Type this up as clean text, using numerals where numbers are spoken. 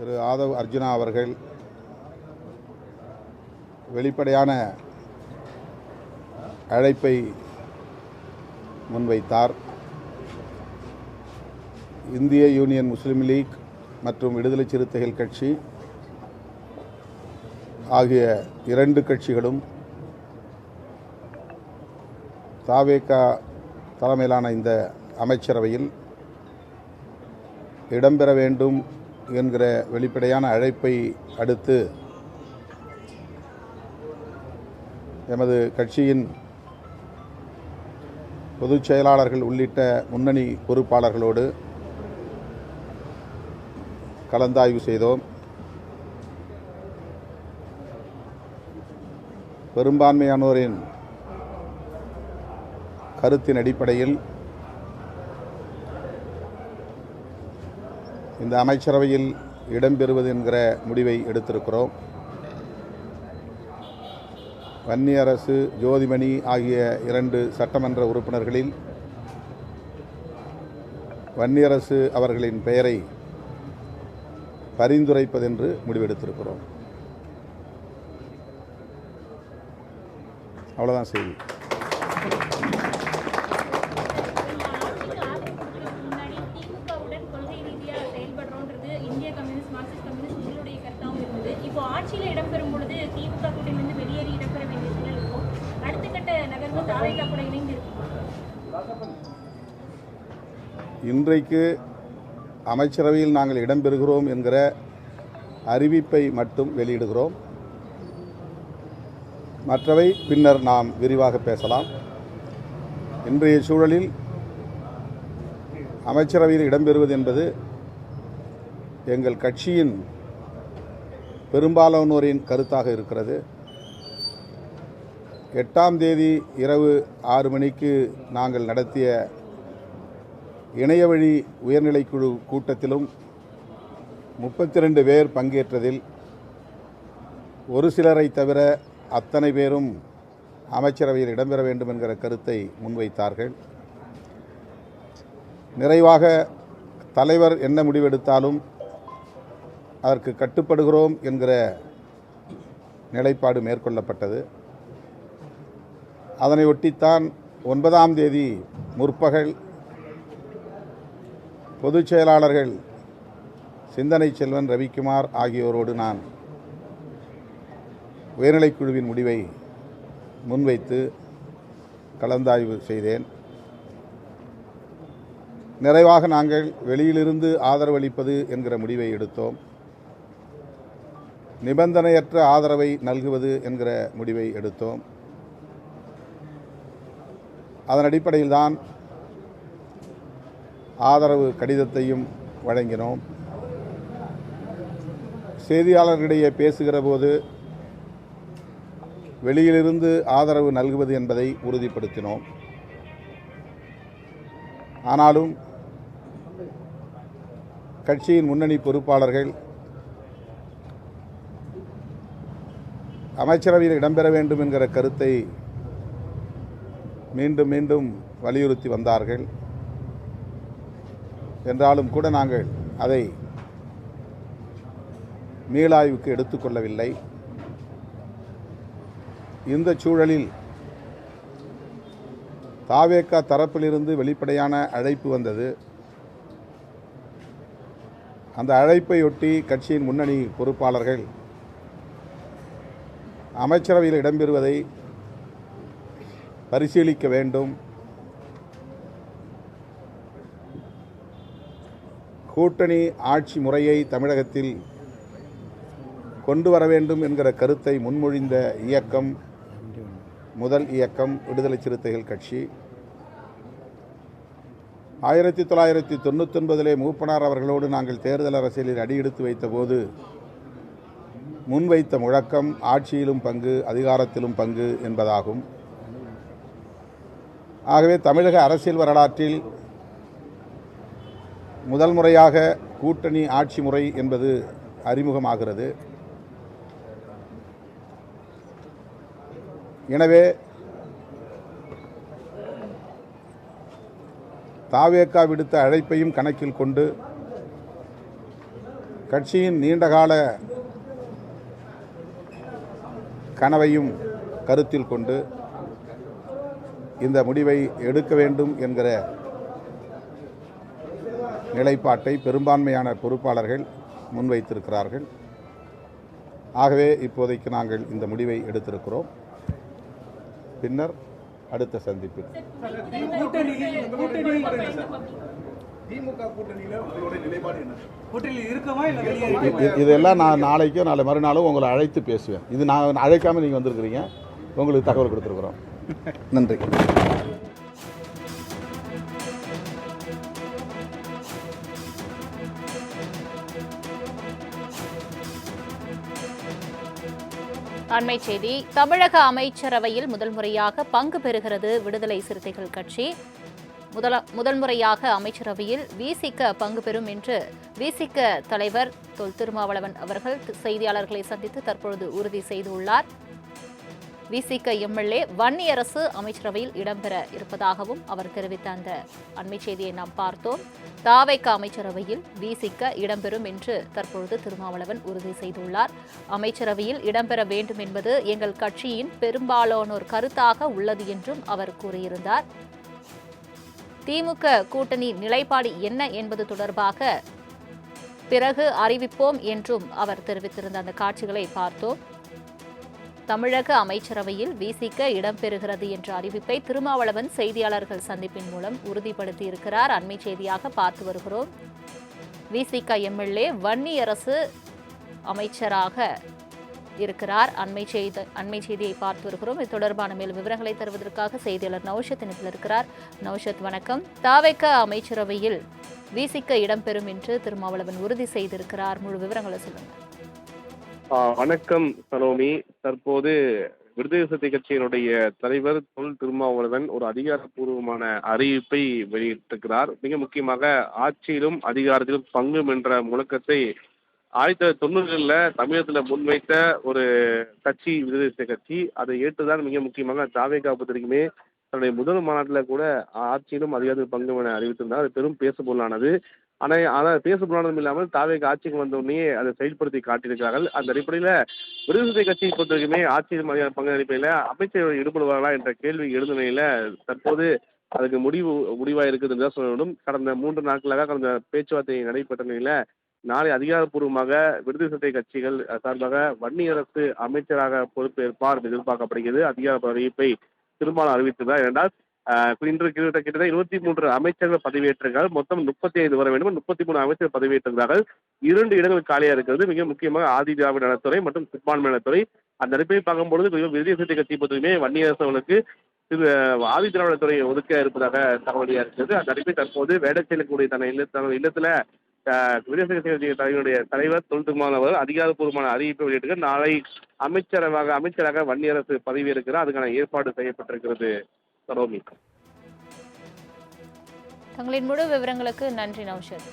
திரு ஆதவ் அர்ஜுனா அவர்கள் வெளிப்படையான அழைப்பை முன்வைத்தார். இந்திய யூனியன் முஸ்லீம் லீக் மற்றும் விடுதலை சிறுத்தைகள் கட்சி ஆகிய இரண்டு கட்சிகளும் தாவேகா தலைமையிலான இந்த அமைச்சரவையில் இடம்பெற வேண்டும் என்கிற வெளிப்படையான அழைப்பை அடுத்து எமது கட்சியின் பொதுச் செயலாளர்கள் உள்ளிட்ட முன்னணி பொறுப்பாளர்களோடு கலந்தாய்வு செய்தோம். பெரும்பான்மையானோரின் கருத்தின் அடிப்படையில் இந்த அமைச்சரவையில் இடம்பெறுவது என்கிற முடிவை எடுத்திருக்கிறோம். வன்னியரசு, ஜோதிமணி ஆகிய இரண்டு சட்டமன்ற உறுப்பினர்களில் வன்னியரசு அவர்களின் பெயரை பரிந்துரைப்பதென்று முடிவெடுத்திருக்கிறோம். அவ்வளோதான் செய்தி. இப்போ ஆட்சியில் இடம்பெறும் பொழுது திமுக கூட்டணியிலிருந்து வெளியேறி இடம்பெற வேண்டிய சூழல் இருக்கும். அடுத்த கட்ட நகர்வு தாவேகா கூட இணைந்து இருக்குமா? இன்றைக்கு அமைச்சரவையில் நாங்கள் இடம்பெறுகிறோம் என்கிற அறிவிப்பை மட்டும் வெளியிடுகிறோம். மற்றவை பின்னர் நாம் விரிவாக பேசலாம். இன்றைய சூழலில் அமைச்சரவையில் இடம்பெறுவது என்பது எங்கள் கட்சியின் பெரும்பாலானோரின் கருத்தாக இருக்கிறது. 8ஆம் தேதி இரவு 6 மணிக்கு நாங்கள் நடத்திய இணையவழி உயர்நிலைக்குழு கூட்டத்திலும் 32 பேர் பங்கேற்றதில் ஒரு சிலரை தவிர அத்தனை பேரும் அமைச்சரவையில் இடம்பெற வேண்டும் என்கிற கருத்தை முன்வைத்தார்கள். நிறைவாக தலைவர் என்ன முடிவெடுத்தாலும் அதற்கு கட்டுப்படுகிறோம் என்கிற நிலைப்பாடு மேற்கொள்ளப்பட்டது. அதனை ஒட்டித்தான் 9ஆம் தேதி முற்பகல் பொதுச் செயலாளர்கள் சிந்தனை செல்வன், ரவிக்குமார் ஆகியோரோடு நான் உயர்நிலைக்குழுவின் முடிவை முன்வைத்து கலந்தாய்வு செய்தேன். நிறைவாக நாங்கள் வெளியிலிருந்து ஆதரவு அளிப்பது என்கிற முடிவை எடுத்தோம். நிபந்தனையற்ற ஆதரவை நல்குவது என்கிற முடிவை எடுத்தோம். அதன் அடிப்படையில் தான் ஆதரவு கடிதத்தையும் வழங்கினோம். செய்தியாளர்களிடையே பேசுகிற போது வெளியிலிருந்து ஆதரவு நல்குவது என்பதை உறுதிப்படுத்தினோம். ஆனாலும் கட்சியின் முன்னணி பொறுப்பாளர்கள் அமைச்சரவையில் இடம்பெற வேண்டும் என்கிற கருத்தை மீண்டும் மீண்டும் வலியுறுத்தி வந்தார்கள். என்றாலும் கூட நாங்கள் அதை மீளாய்வுக்கு எடுத்துக்கொள்ளவில்லை. இந்த சூழலில் தாவேகா தரப்பிலிருந்து வெளிப்படையான அழைப்பு வந்தது. அந்த அழைப்பையொட்டி கட்சியின் முன்னணி பொறுப்பாளர்கள் அமைச்சரவையில் இடம்பெறுவதை பரிசீலிக்க வேண்டும், கூட்டணி ஆட்சி முறையை தமிழகத்தில் கொண்டு வர வேண்டும் என்கிற கருத்தை முன்மொழிந்த இயக்கம் முதல் இயக்கம் விடுதலை சிறுத்தைகள் கட்சி. 1999 மூப்பனார் அவர்களோடு நாங்கள் தேர்தல் அரசியலில் அடியெடுத்து வைத்தபோது முன்வைத்த முழக்கம் ஆட்சியிலும் பங்கு, அதிகாரத்திலும் பங்கு என்பதாகும். ஆகவே தமிழக அரசியல் வரலாற்றில் முதல் முறையாக கூட்டணி ஆட்சி முறை என்பது அறிமுகமாகிறது. எனவே தாவேகா விடுத்த அழைப்பையும் கணக்கில் கொண்டு கட்சியின் நீண்டகால கனவையும் கருத்தில் கொண்டு இந்த முடிவை எடுக்க வேண்டும் என்கிற நிலைப்பாட்டை பெரும்பான்மையான பொறுப்பாளர்கள் முன்வைத்திருக்கிறார்கள். ஆகவே இப்போதைக்கு நாங்கள் இந்த முடிவை எடுத்திருக்கிறோம். பின்னர் அடுத்த சந்திப்பில் இதெல்லாம் நான் நாளைக்கோ நாளை மறுநாளும் உங்களை அழைத்து பேசுவேன். இது நான் அழைக்காமல் நீங்கள் வந்திருக்கிறீங்க, உங்களுக்கு தகவல் கொடுத்துருக்குறோம். நன்றி. அண்மை செய்தி. தமிழக அமைச்சரவையில் முதல் முறையாக பங்கு பெறுகிறது விடுதலை சிறுத்தைகள் கட்சி. முதல் முறையாக அமைச்சரவையில் விசிக பங்கு பெறும் என்று விசிக தலைவர் தொல் திருமாவளவன் அவர்கள் செய்தியாளர்களை சந்தித்து தற்பொழுது உறுதி செய்துள்ளார். விசிக எம்எல்ஏ வன்னியரசு அமைச்சரவையில் இடம்பெற இருப்பதாகவும் அவர் தெரிவித்த அந்த அண்மை செய்தியை நாம் பார்த்தோம். தாவைக்க அமைச்சரவையில் விசிக இடம்பெறும் என்று தற்பொழுது திருமாவளவன் உறுதி செய்துள்ளார். அமைச்சரவையில் இடம்பெற வேண்டும் என்பது எங்கள் கட்சியின் பெரும்பாலானோர் கருத்தாக உள்ளது என்றும் அவர் கூறியிருந்தார். திமுக கூட்டணி நிலைப்பாடு என்ன என்பது தொடர்பாக பிறகு அறிவிப்போம் என்றும் அவர் தெரிவித்திருந்த அந்த காட்சிகளை பார்த்தோம். தமிழக அமைச்சரவையில் விசிக இடம்பெறுகிறது என்ற அறிவிப்பை திருமாவளவன் செய்தியாளர்கள் சந்திப்பின் மூலம் உறுதிப்படுத்தியிருக்கிறார். அண்மை செய்தியாக பார்த்து வருகிறோம். விசிக எம்எல்ஏ வன்னியரசு அமைச்சராக இருக்கிறார். அண்மை செய்தியை பார்த்து வருகிறோம். இது தொடர்பான மேலும் விவரங்களை தருவதற்காக செய்தியாளர் நௌஷத் இணைப்பில் இருக்கிறார். நௌஷத், வணக்கம். தாவைக்க அமைச்சரவையில் விசிக இடம்பெறும் என்று திருமாவளவன் உறுதி செய்திருக்கிறார். முழு விவரங்களை சொல்லுங்க. வணக்கம் சலோமி. தற்போது விடுதலை சிறுத்தை கட்சியினுடைய தலைவர் தொல் திருமாவளவன் ஒரு அதிகாரப்பூர்வமான அறிவிப்பை வெளியிட்டிருக்கிறார். மிக முக்கியமாக ஆட்சியிலும் அதிகாரத்திலும் பங்கும் என்ற முழக்கத்தை 1990களில் தமிழகத்தில் முன்வைத்த ஒரு கட்சி விடுதலை சிறுத்தை கட்சி. அதை ஏற்றுதான் மிக முக்கியமாக தாவேகா பொறுத்தவரைக்குமே தன்னுடைய முதல் மாநாட்டில் கூட ஆட்சியிலும் அதிகாரத்தில் பங்கு என அறிவித்திருந்தார். அது பெரும் பேசுபொருளானது. ஆனால் பேசுபொருளானதும் இல்லாமல் தாவேகா ஆட்சிக்கு வந்தவுடனே அதை செயல்படுத்தி காட்டியிருக்கிறார்கள். அந்த அடிப்படையில் விடுதலை சிறுத்தை கட்சியை பொறுத்தவரைக்குமே ஆட்சியிலும் அதிகார பங்கு அடிப்படையில் அமைச்சர்கள் ஈடுபடுவார்களா என்ற கேள்வி எழுந்த நிலையில் தற்போது அதுக்கு முடிவாக இருக்குது என்று தான் சொல்ல வேண்டும். கடந்த 3 நாட்களாக கடந்த பேச்சுவார்த்தை நடைபெற்ற நிலையில் நாளை அதிகாரப்பூர்வமாக விடுதலை சிறுத்தை கட்சிகள் சார்பாக வன்னியரசு அமைச்சராக பொறுப்பேற்பார் எதிர்பார்க்கப்படுகிறது. அதிகார அறிவிப்பை திருமாவளவன் அறிவித்ததார். என்றால் இன்று கிட்டத்தட்ட 23 அமைச்சர்கள் பதவியேற்றார்கள். மொத்தம் 35 வர வேண்டும். 33 அமைச்சர்கள் பதவியேற்றிருக்கிறார்கள். 2 இடங்கள் காலியாக இருக்கிறது. மிக முக்கியமாக ஆதி திராவிட நலத்துறை மற்றும் சிறுபான்மை நலத்துறை. அந்த அடிப்படையில் பார்க்கும்பொழுது விடுதலை சிறுத்தை கட்சி பொறுத்தவரைக்குமே வன்னியரசர்களுக்கு ஆதி திராவிட துறை ஒதுக்க இருப்பதாக தகவல் இருக்கிறது. அந்த அடிப்படையில் தற்போது வேலை செய்யக்கூடிய தனது இல்லத்துல விடுதலை சிறுத்தை தலைவருடைய தலைவர் தொல் திருமாவளவன் அதிகாரப்பூர்வமான அறிவிப்பை வெளியிட்டு நாளை அமைச்சராக வன்னியரசு பதவியேற்கிறார். அதுக்கான ஏற்பாடு செய்யப்பட்டிருக்கிறது. சரோமி, தங்களின் முழு விவரங்களுக்கு நன்றி நௌஷத்.